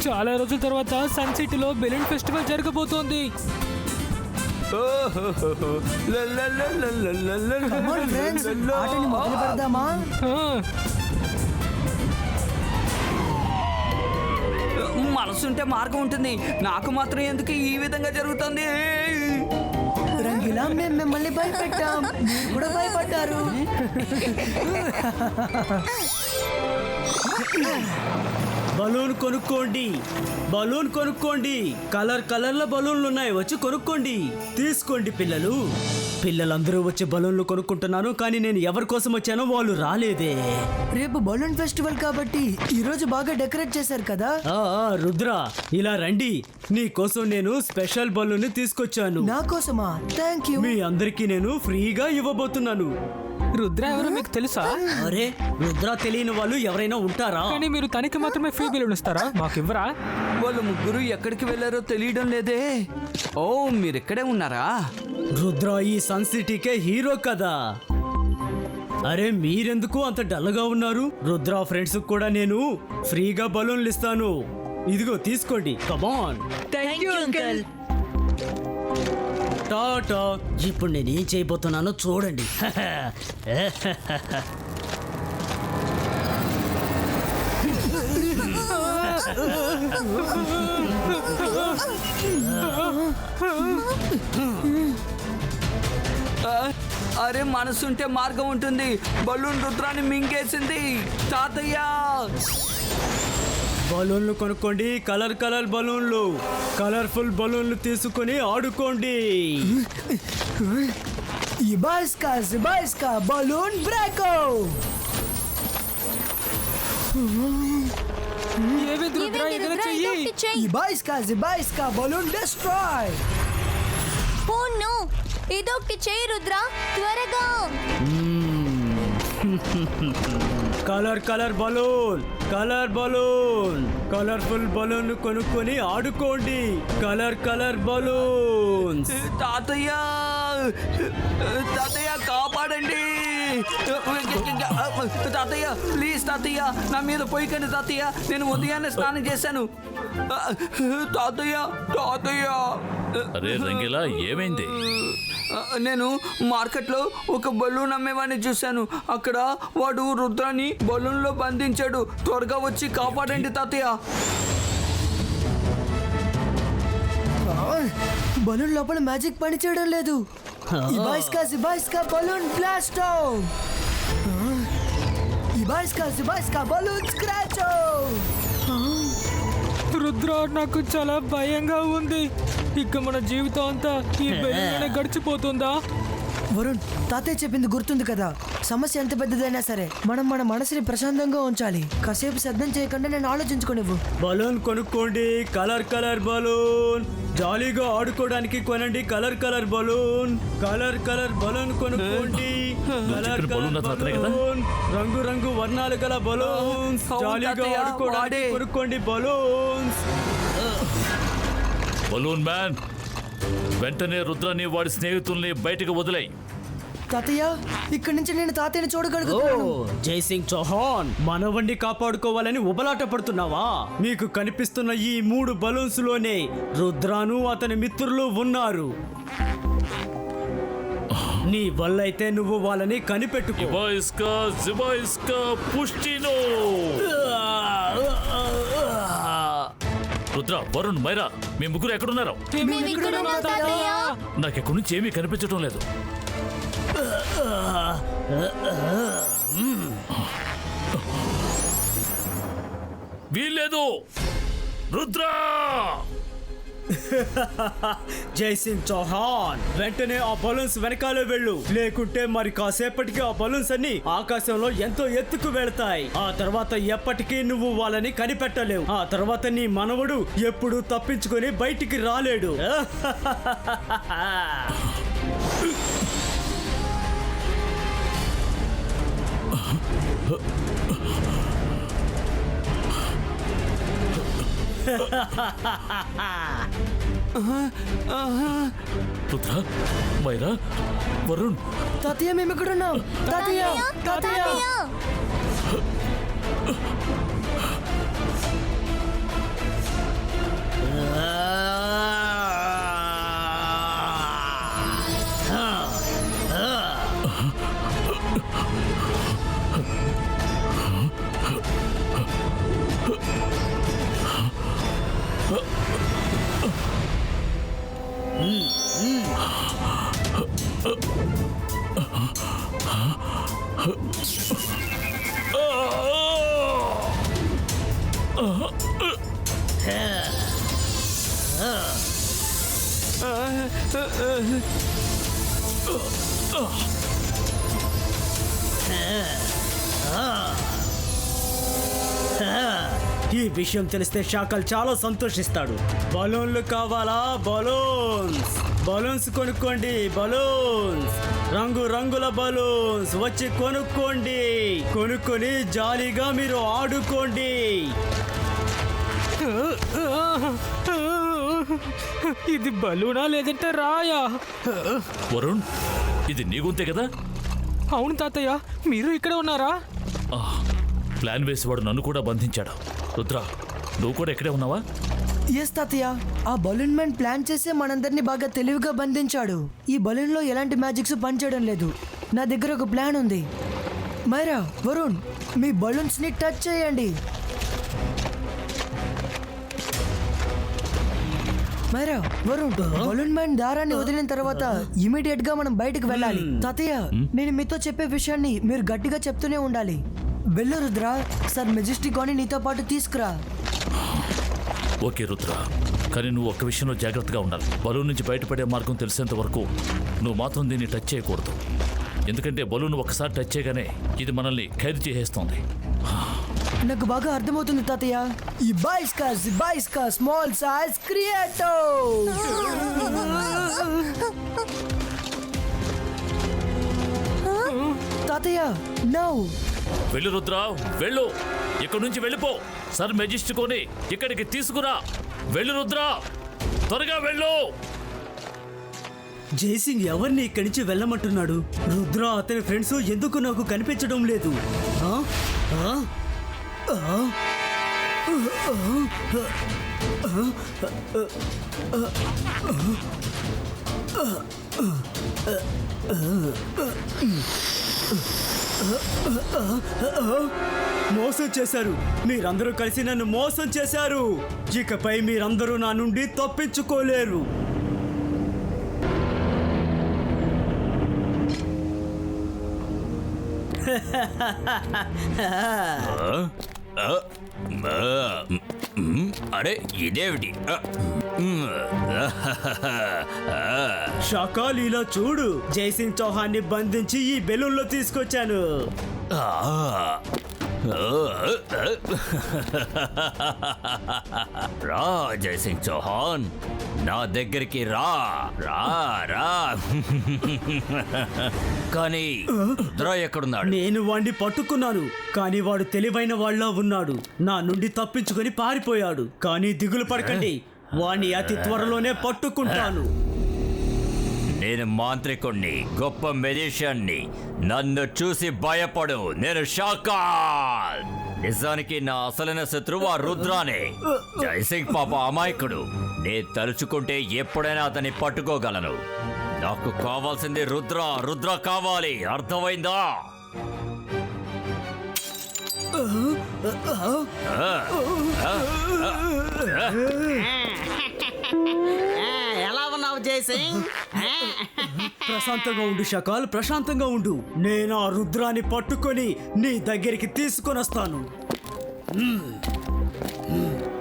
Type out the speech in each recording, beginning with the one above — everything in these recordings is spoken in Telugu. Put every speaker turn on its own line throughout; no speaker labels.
చాలా రోజుల తర్వాత సన్ సిటీలో బెలూన్ ఫెస్టివల్ జరగబోతోంది.
మనసుంటే మార్గం ఉంటుంది. నాకు మాత్రం ఎందుకు ఈ విధంగా జరుగుతుంది?
రంగిలా మేము మిమ్మల్ని భయపెట్టాం, మీరు కూడా భయపడ్డారు.
బలూన్ కొనుక్కోండి, బలూన్ కొనుక్కోండి. కలర్ కలర్ల బలూన్లు ఉన్నాయి, వచ్చి కొనుక్కోండి. తీసుకోండి పిల్లలు. పిల్లలందరూ వచ్చి బలూన్లు కొనుక్కుంటున్నాను, కానీ నేను ఎవరి కోసం వచ్చానో వాళ్ళు రాలేదే.
రేపు బలూన్ ఫెస్టివల్ కాబట్టి ఈ రోజు బాగా డెకరేట్ చేశారు కదా.
రుద్ర, ఇలా రండి. నీ కోసం నేను స్పెషల్ బలూన్ తీసుకొచ్చాను.
నా కోసమా? Thank you.
మీ అందరికీ నేను ఫ్రీగా ఇవ్వబోతున్నాను.
రుద్ర ఎవరో మీకు తెలుసా?
అరే, రుద్ర తెలియని వాళ్ళు ఎవరైనా ఉంటారా?
కానీ మీరు తనకి మాత్రమే ఫ్రీ బెలూన్ ఇస్తారా? మాకు ఇవ్వరా?
వాళ్ళు ముగ్గురు ఎక్కడికి వెళ్ళారో తెలియడం లేదే. ఓ, మీరు ఇక్కడే ఉన్నారా?
రుద్ర ఈ సన్ సిటీకే హీరో కదా. అరే, మీరెందుకు అంత డల్గా ఉన్నారు? రుద్ర ఫ్రెండ్స్ కూడా నేను ఫ్రీగా బలూన్లు ఇస్తాను. ఇదిగో తీసుకోండి. కమాన్.
Thank you uncle.
టాటా. ఇప్పుడు నేను ఏం చేయబోతున్నానో చూడండి.
అరే, మనసుంటే మార్గం ఉంటుంది. బలూన్ రుద్రాన్ని మింగేసింది. తాతయ్య,
బలూన్లు కొనుక్కోండి. కలర్ కలర్ బలూన్లు, కలర్ఫుల్ బలూన్లు తీసుకొని ఆడుకోండి.
ఇబాయిస్కా బలూన్ బ్రేకో.
ఏమైంది రుద్ర? ఏదైనా చెయ్యి.
ఇబాయిస్కా బలూన్ డిస్ట్రాయ్.
ఓ నో, ఇదొకటి చెయ్యి రుద్ర, త్వరగా.
Colour colour balloon, colour balloon, colourful balloon కొనుక్కొని ఆడుకోండి. Colour colour balloons.
తాతయ్య, తాతయ్య కాపాడండి. తాతయ్య ప్లీజ్, తాతయ్య నా మీద పోయికండి తాతయ్య. నేను ఉదయాన్నే స్నానం చేశాను. తాతయ్య, తాతయ్య.
అరే రంగిలా, ఏమైంది?
నేను మార్కెట్లో ఒక బలూన్ అమ్మేవాడిని చూశాను. అక్కడ వాడు రుద్రాన్ని బలూన్లో బంధించాడు. త్వరగా వచ్చి కాపాడండి తాతయ్య.
బలూన్ లోపల మ్యాజిక్ పని చేయడం లేదు. ఇబాయిస్కా బలూన్ బ్లాస్టో. ఇబాయిస్కా బలూన్ స్క్రాచో.
రుద్ర, నాకు చాలా భయంగా ఉంది. ఇక మన జీవితం అంతా ఈ బెలూన్లోనే గడిచిపోతుందా?
వరుణ్, తాతయ్య చెప్పింది గుర్తుంది కదా. సమస్య ఎంత పెద్దదైనా సరే మనం మన మనసుని ప్రశాంతంగా ఉంచాలి. కాసేపు శబ్దం చేయకుండా నేను ఆలోచించుకోనివ్వు.
బలూన్ కొనుక్కోండి. Colour colour balloon. జాలీగా ఆడుకోవడానికి కొనండి. Colour colour balloon, colour colour balloon కొనుక్కోండి. కలర్ కలర్ బలూన్, రంగు రంగు వర్ణాలు గల బలూన్స్. జాలీగా ఆడుకోవడానికి కొనుక్కోండి బలూన్స్.
బలూన్ మ్యాన్, వెంటనే రుద్రాన్ని వాడి స్నేహితుల్ని బయటకు వదిలేయి.
తాతయ్య, ఇక్కడి నుంచి నేను తాతయ్యని చూడగలుగుతాను.
జై సింగ్ చౌహాన్, మనవణ్ణి కాపాడుకోవాలని ఉబలాట పడుతున్నావా? మీకు కనిపిస్తున్న ఈ 3 బలూన్స్ లోనే రుద్రాను అతని మిత్రులు ఉన్నారు. నీ వల్ల అయితే నువ్వు వాళ్ళని కనిపెట్టుకో.
జిబాయిస్కా పుష్టినో. రుద్ర, వరుణ్, మైరా, మీ ముగ్గురు ఎక్కడున్నారు? నాకెక్కడి నుంచి ఏమీ కనిపించడం లేదు. వీల్లేదు రుద్ర.
జై సింగ్ చౌహాన్, వెంటనే ఆ బలూన్స్ వెనకాలే వెళ్ళు. లేకుంటే మరి కాసేపటికి ఆ బలూన్స్ అన్ని ఆకాశంలో ఎంతో ఎత్తుకు వెళ్తాయి. ఆ తర్వాత ఎప్పటికీ నువ్వు వాళ్ళని కనిపెట్టలేవు. ఆ తర్వాత నీ మనవడు ఎప్పుడు తప్పించుకొని బయటికి రాలేడు.
రుద్ర, మైరా, వరుణ్.
తాతయ్య, మేము ఎక్కడున్నాం? తాతయ్య, తాతయ్య.
ఈ విషయం తెలిస్తే షాకల్ చాలా సంతోషిస్తాడు. బలూన్లు కావాలా? బలూన్స్ కొనుక్కోండి. బలూన్స్, రంగు రంగుల బలూన్స్ వచ్చి కొనుక్కొని జాలీగా మీరు ఆడుకోండి.
ఇది బలూనా లేదంటే రాయా?
వరుణ్, ఇది నీ గొంతే కదా?
అవును తాతయ్య, మీరు ఇక్కడ ఉన్నారా?
ప్లాన్ వేసేవాడు నన్ను కూడా బంధించాడు. రుద్ర, నువ్వు కూడా ఇక్కడే ఉన్నావా?
ఎస్ తాతయ్య, ఆ బలూన్ మ్యాన్ ప్లాన్ చేసే మనందరినీ బాగా తెలివిగా బంధించాడు. ఈ బలూన్ లో ఎలాంటి మ్యాజిక్స్ పనిచేయడం లేదు. నా దగ్గర ఒక ప్లాన్ ఉంది. మైరా, వరుణ్, మీ బలూన్స్ ని టచ్ చేయండి. మైరా, వరుణ్, బలూన్ మ్యాన్ దారాన్ని వదిలిన తర్వాత ఇమీడియట్ గా మనం బయటకు వెళ్ళాలి. తాతయ్య, నేను మీతో చెప్పే విషయాన్ని మీరు గట్టిగా చెప్తూనే ఉండాలి. వెళ్ళు రుద్ర, సార్ మెజెస్టిక్ అని నీతో పాటు తీసుకురా.
ఓకే రుద్ర, కానీ నువ్వు ఒక్క విషయంలో జాగ్రత్తగా ఉండాలి. బలూన్ నుంచి బయటపడే మార్గం తెలిసేంత వరకు నువ్వు మాత్రం దీన్ని టచ్ చేయకూడదు. ఎందుకంటే బలూన్ ఒక్కసారి టచ్ చేయగానే ఇది మనల్ని ఖైదు చేసేస్తోంది.
నాకు బాగా అర్థమవుతుంది తాతయ్య. ఈ బాయ్స్కా స్మాల్ సైజ్ క్రియేటో. తాతయ్య, నౌ
వెళ్ళు రుద్ర, వెళ్ళు. ఇక్కడి నుంచి వెళ్ళిపో. సర్ మెజెస్టికోని ఇక్కడికి తీసుకురా. వెళ్ళు రుద్ర, త్వరగా వెళ్ళు.
జైసింగ్ ఎవరిని ఇక్కడి నుంచి వెళ్ళమంటున్నాడు? రుద్ర, అతని ఫ్రెండ్స్ ఎందుకు నాకు కనిపించడం లేదు? మోసం చేశారు. మీరందరూ కలిసి నన్ను మోసం చేశారు. ఇకపై మీరందరూ నా నుండి తప్పించుకోలేరు.
అరే ఇదేమిటి?
షాకాల్, ఇలా చూడు. జైసింగ్ చౌహాన్ ని బంధించి ఈ బెలూన్లో తీసుకొచ్చాను.
రా జైసింగ్ చౌహాన్, నా దగ్గరికి రా రా రా. కానీ రుద్ర ఎక్కడున్నాడు?
నేను వాడిని పట్టుకున్నాను, కానీ వాడు తెలివైన వాళ్ళ ఉన్నాడు. నా నుండి తప్పించుకొని పారిపోయాడు. కానీ దిగులు పడకండి, వాణ్ణి అతి త్వరలోనే పట్టుకుంటాను.
నేను మాంత్రికుణ్ణి, గొప్ప మెజిషియన్ని. నన్ను చూసి భయపడు. నేను షాకాల్. నిజానికి నా అసలైన శత్రువు ఆ రుద్రానే. జైసింగ్ పాప అమాయకుడు. నేను తలుచుకుంటే ఎప్పుడైనా అతన్ని పట్టుకోగలను. నాకు కావాల్సింది రుద్ర కావాలి. అర్థమైందా?
ఎలా ఉన్నావు జైసింగ్?
ప్రశాంతంగా ఉండు షకాల్, ప్రశాంతంగా ఉండు. నేను ఆ రుద్రాన్ని పట్టుకొని నీ దగ్గరికి తీసుకొని వస్తాను.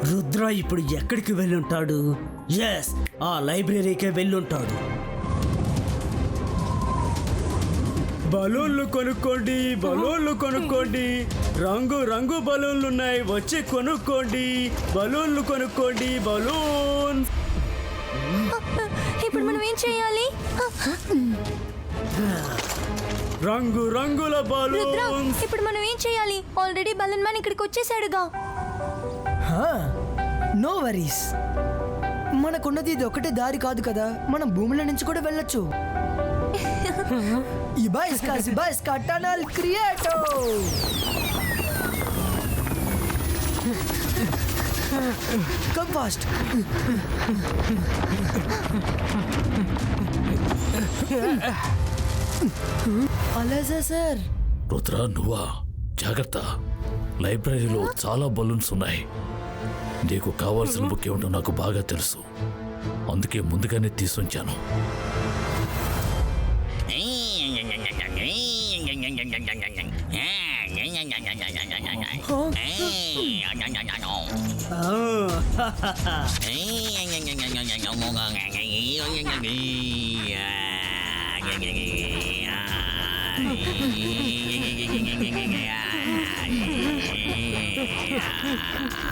రుద్ర ఇప్పుడు ఎక్కడికి వెళ్ళుంటాడు? ఎస్, ఆ లైబ్రరీకే వెళ్ళుంటాడు. బలూన్లు కొనుక్కోండి. రంగు రంగు బలూన్లు ఉన్నాయి, వచ్చి కొనుక్కోండి. బలూన్.
ఇప్పుడు మనం ఏం చేయాలి?
రంగు రంగుల
రుద్ర,
బలూన్.
ఇప్పుడు మనం ఏం చేయాలి? ఆల్రెడీ బలూన్ మ్యాన్ ఇక్కడికి వచ్చేసాడుగా.
నో వరీస్, మనకున్నది ఇది ఒకటే దారి కాదు కదా. మనం భూమిలో నుంచి కూడా వెళ్ళొచ్చు. ఈ బాయ్స్కా టనల్ క్రియేటో. Come fast. అలాగే సార్.
రుద్ర నువ్వా? జాగ్రత్త, లైబ్రరీలో చాలా బలూన్స్ ఉన్నాయి. నీకు కావాల్సిన బుక్ ఏమిటో నాకు బాగా తెలుసు, అందుకే ముందుగానే తీసుంచాను.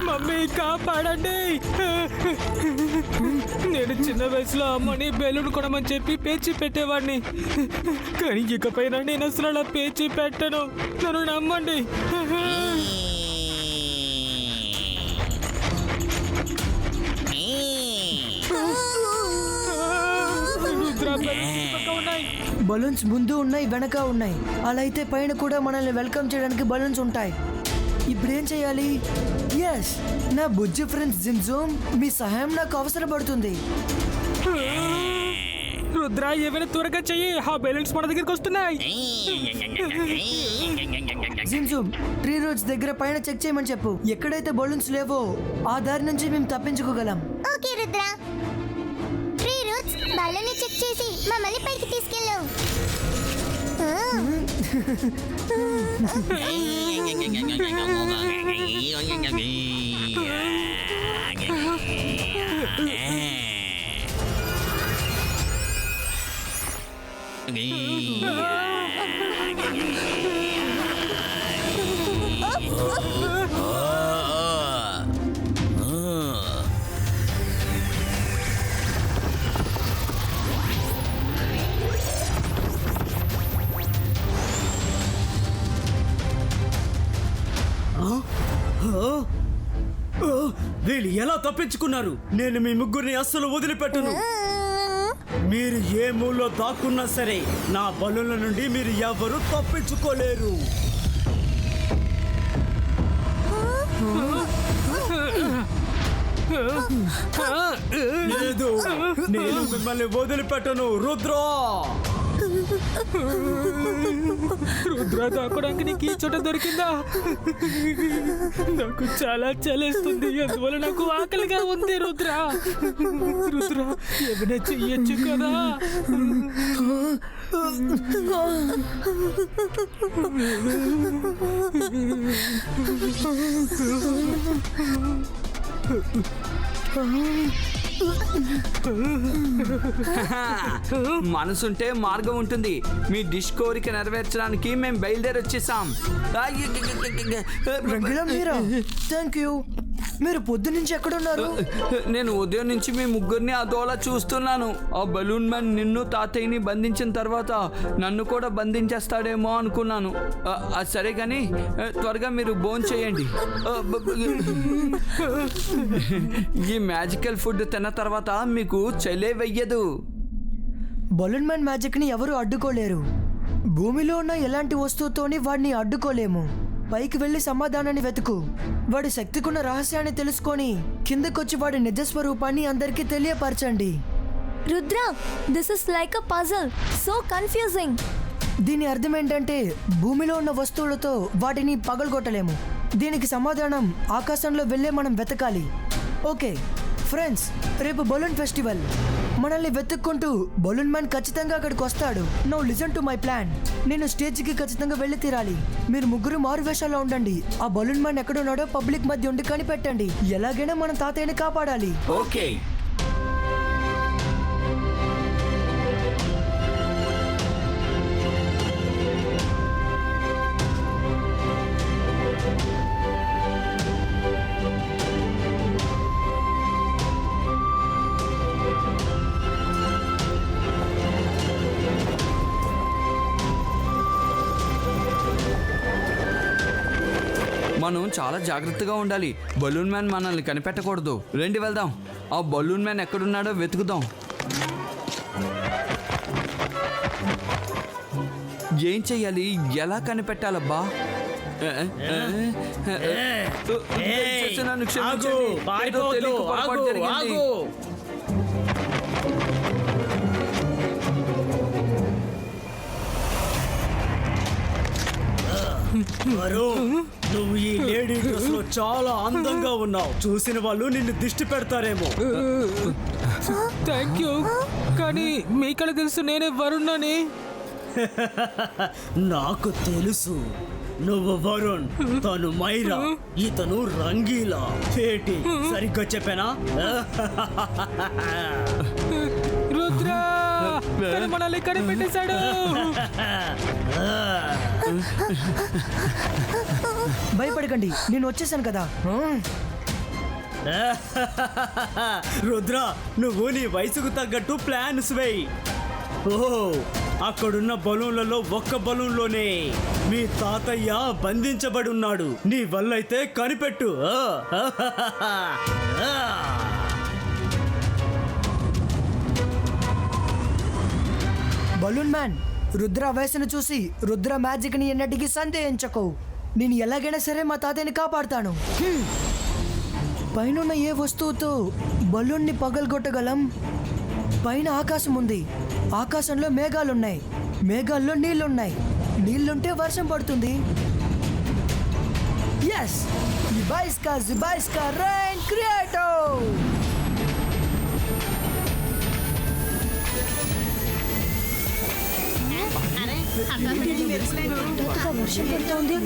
మమ్మీ కాపాడండి. నేను చిన్న వయసులో అమ్మని బెలూన్ కొనమని చెప్పి పేచి పెట్టేవాడిని, కానీ ఇకపైన నేను అసలు అలా పేచి పెట్టను. నన్ను నమ్మండి. రుద్ర, బెలూన్స్ పక్క ఉన్నాయి.
బలూన్స్ ముందు ఉన్నాయి, వెనక ఉన్నాయి. అలా అయితే పైన కూడా మనల్ని వెల్కమ్ చేయడానికి బలూన్స్ ఉంటాయి. ఇప్పుడు ఏం చేయాలి? ఎస్, నా బుజ్జి ఫ్రెండ్స్ జిమ్జోమ్, మీ సహాయం నాకు అవసరపడుతుంది.
రుద్ర, ఏమైనా త్వరగా చెయ్యి, ఆ బెలూన్స్ మన దగ్గరికి వస్తున్నాయి.
జిమ్జోమ్, ట్రీ రోడ్స్ దగ్గర పైన చెక్ చేయమని చెప్పు. ఎక్కడైతే బలూన్స్ లేవో ఆ దారి నుంచి మేము తప్పించుకోగలం.
Okay Rudra. Tree roots balloon check చేసి మమ్మల్ని పైకి తీసుకెళ్ళు.
వీళ్ళు ఎలా తప్పించుకున్నారు? నేను మీ ముగ్గురిని అస్సలు వదిలిపెట్టను. మీరు ఏ మూలలో దాక్కున్నా సరే నా బలూన్ల నుండి మీరు ఎవరు తప్పించుకోలేరు. లేదు, నేను మిమ్మల్ని వదిలిపెట్టను. రుద్ర,
రుద్ర, దాకోడానికి నీకు ఈ చోట దొరికిందా? నాకు చాలా చలేస్తుంది, అందువల్ల నాకు ఆకలిగా ఉంది. రుద్ర, రుద్ర, ఏమైనా చెయ్యొచ్చు కదా?
మనసుంటే మార్గం ఉంటుంది. మీ డిష్ కోరిక నెరవేర్చడానికి మేము బయలుదేరి వచ్చేసాం.
రంగిలా మీరా? Thank you. మీరు పొద్దు నుంచి ఎక్కడున్నారు?
నేను ఉదయం నుంచి మీ ముగ్గురిని అదోలా చూస్తున్నాను. ఆ బలూన్ మ్యాన్ నిన్ను తాతయ్యని బంధించిన తర్వాత నన్ను కూడా బంధించేస్తాడేమో అనుకున్నాను. సరే కానీ త్వరగా మీరు భోజనం చేయండి. ఈ మ్యాజికల్ ఫుడ్ తిన్న తర్వాత మీకు చలే వెయ్యదు.
బలూన్ మ్యాన్ మ్యాజిక్ ని ఎవరు అడ్డుకోలేరు. భూమిలో ఉన్న ఎలాంటి వస్తువుతోని వాడిని అడ్డుకోలేము. పైకి వెళ్ళి సమాధానాన్ని వెతుకు. వాడి శక్తికున్న రహస్యాన్ని తెలుసుకొని కిందకొచ్చి వాడి నిజస్వరూపాన్ని అందరికీ తెలియపరచండి.
Rudra, this is like a puzzle, so confusing.
దీని అర్థం ఏంటంటే భూమిలో ఉన్న వస్తువులతో వాటిని పగలగొట్టలేము. దీనికి సమాధానం ఆకాశంలో వెళ్ళే మనం వెతకాలి. ఓకే ఫ్రెండ్స్, రేపు బలూన్ ఫెస్టివల్. మనల్ని వెతుక్కుంటూ బలూన్ మ్యాన్ ఖచ్చితంగా అక్కడికి వస్తాడు. Now listen to my plan. నేను స్టేజ్కి ఖచ్చితంగా వెళ్ళి తీరాలి. మీరు ముగ్గురు మారు వేషాల్లో ఉండండి. ఆ బలూన్ మ్యాన్ ఎక్కడున్నాడో పబ్లిక్ మధ్య ఉండి కనిపెట్టండి. ఎలాగైనా మన తాతయ్యని కాపాడాలి.
ఓకే. మనం చాలా జాగ్రత్తగా ఉండాలి. బలూన్ మ్యాన్ మనల్ని కనిపెట్టకూడదు. రండి వెళ్దాం. ఆ బలూన్ మ్యాన్ ఎక్కడున్నాడో వెతుకుదాం. ఏం చెయ్యాలి? ఎలా కనిపెట్టాలబ్బా? దయచేసి నన్ను
ఆగు,
క్షమించండి. ఏదో
పారిపోవద్దు,
తెలియక పొరపాటు
ఆగు,
జరిగింది.
ఆగు. వరుణ్, నువ్వు ఈ లేడీ డ్రెస్ లో చాలా అందంగా ఉన్నావు. చూసిన వాళ్ళు నిన్ను దిష్టి పెడతారేమో.
Thank you. కానీ మీకెలా తెలుసు నేనే వరుణ్ అని?
నాకు తెలుసు నువ్వు వరుణ్, తను మైరా, ఇతను రంగీలా. ఏంటి సరిగ్గా చెప్పానా?
రుద్ర తను మనల్ని కనిపెట్టేశాడు.
భయపడకండి, నేను వచ్చేసాను కదా.
రుద్ర, నువ్వు నీ వయసుకు తగ్గట్టు ప్లాన్స్ వేయి. ఓహో, అక్కడున్న బలూన్లలో ఒక్క బలూన్లోనే మీ తాతయ్య బంధించబడి ఉన్నాడు. నీ వల్లైతే కనిపెట్టు.
బలూన్ మ్యాన్, రుద్ర వయసును చూసి రుద్ర మ్యాజిక్ ని ఎన్నటికీ సందేహించకు. నేను ఎలాగైనా సరే మా తాతయ్యని కాపాడుతాను. పైనున్న ఏ వస్తువుతో బలూన్ని పగలగొట్టగలం? పైన ఆకాశం ఉంది, ఆకాశంలో మేఘాలున్నాయి, మేఘాల్లో నీళ్లున్నాయి, నీళ్లుంటే వర్షం పడుతుంది. ఎస్, జుబైస్కా రెయిన్ క్రియేటో.
వర్షం పడుతోంది,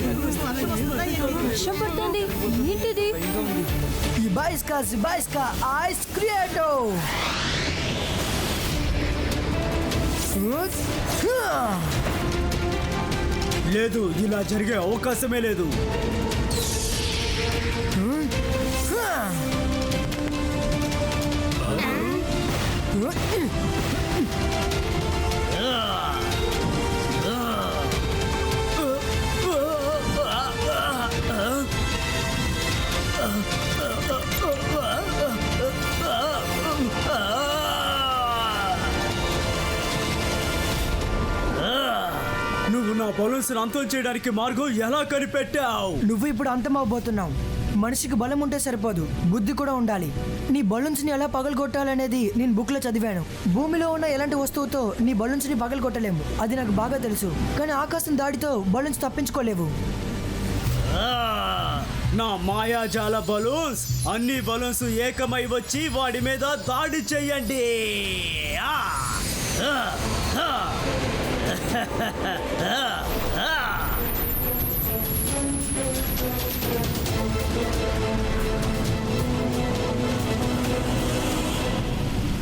వర్షం పడుతోంది. ఏంటిది?
జుబైస్కా ఐస్ క్రియేటో.
లేదు, ఇలా జరిగే అవకాశమే లేదు. నువ్వు నా బలూన్స్ అంతం చేయడానికి మార్గం ఎలా కనిపెట్టావు?
నువ్వు ఇప్పుడు అంతమవబోతున్నావు. మనిషికి బలం ఉంటే సరిపోదు, బుద్ధి కూడా ఉండాలి. నీ బలూన్స్ ని ఎలా పగలగొట్టాలనేది నేను బుక్ లో చదివాను. భూమిలో ఉన్న ఎలాంటి వస్తువుతో నీ బలూన్స్ ని పగలగొట్టలేము, అది నాకు బాగా తెలుసు. కానీ ఆకాశం దాడితో బలూన్స్ తప్పించుకోలేవు.
నా మాయాజాల బలూన్స్, అన్ని బలూన్స్ ఏకమై వచ్చి వాడి మీద దాడి చెయ్యండి.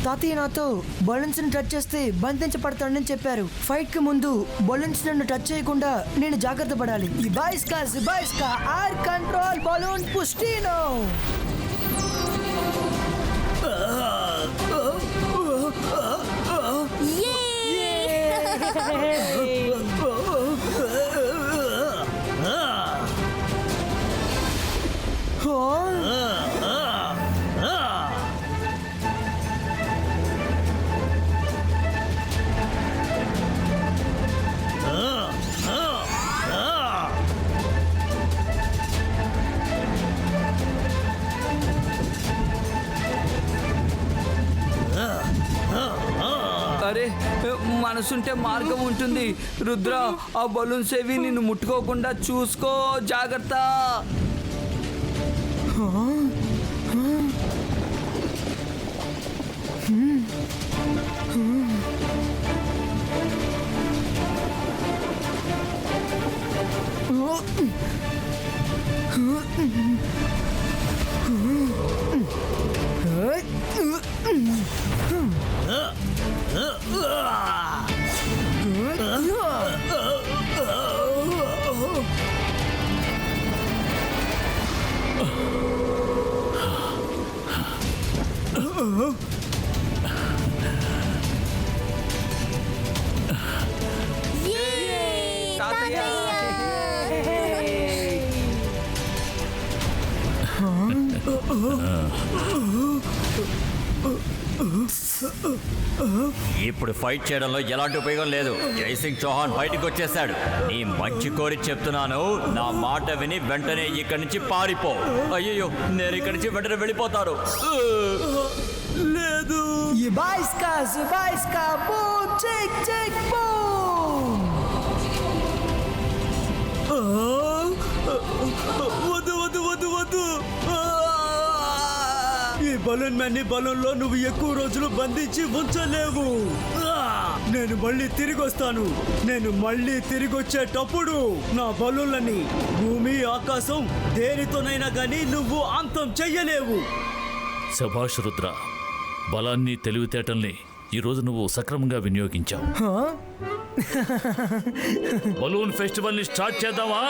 తాతయ్య నాతో బలూన్స్ ని టచ్ చేస్తే బంధించబడతాడని చెప్పారు. ఫైట్ కి ముందు బలూన్స్ నన్ను టచ్ చేయకుండా నేను జాగ్రత్త పడాలి. జుబైస్కా ఎయిర్ కంట్రోల్ బలూన్ పుస్టినో.
అరే, మనసుంటే మార్గం ఉంటుంది. రుద్ర, ఆ బలూన్స్ ఏవి నిన్ను ముట్టుకోకుండా చూసుకో, జాగ్రత్త.
ఇప్పుడు ఫైట్ చేయడంలో ఎలాంటి ఉపయోగం లేదు. జైసింగ్ చౌహాన్ బయటకు వచ్చేసాడు. నీ మంచి కోరి చెప్తున్నాను, నా మాట విని వెంటనే ఇక్కడి నుంచి పారిపో. అయ్యో, నేను ఇక్కడి నుంచి వెంటనే వెళ్ళిపోతాను.
లేదు.
Zubaiska, boom, check, boom!
వద్దు. ఈ బలూన్ మ్యాన్ ని బలూన్ లో నువ్వు ఎక్కువ రోజులు బంధించి ఉంచలేవు. నేను మళ్ళీ తిరిగి వస్తాను. నేను మళ్ళీ తిరిగి వచ్చేటప్పుడు నా బలూన్లని భూమి ఆకాశం దేనితోనైనా కానీ నువ్వు అంతం చెయ్యలేవు.
శభాష్ రుద్ర, బలాన్ని తెలివితేటల్ని ఈరోజు నువ్వు సక్రమంగా వినియోగించావు. బలూన్ ఫెస్టివల్ని స్టార్ట్ చేద్దామా?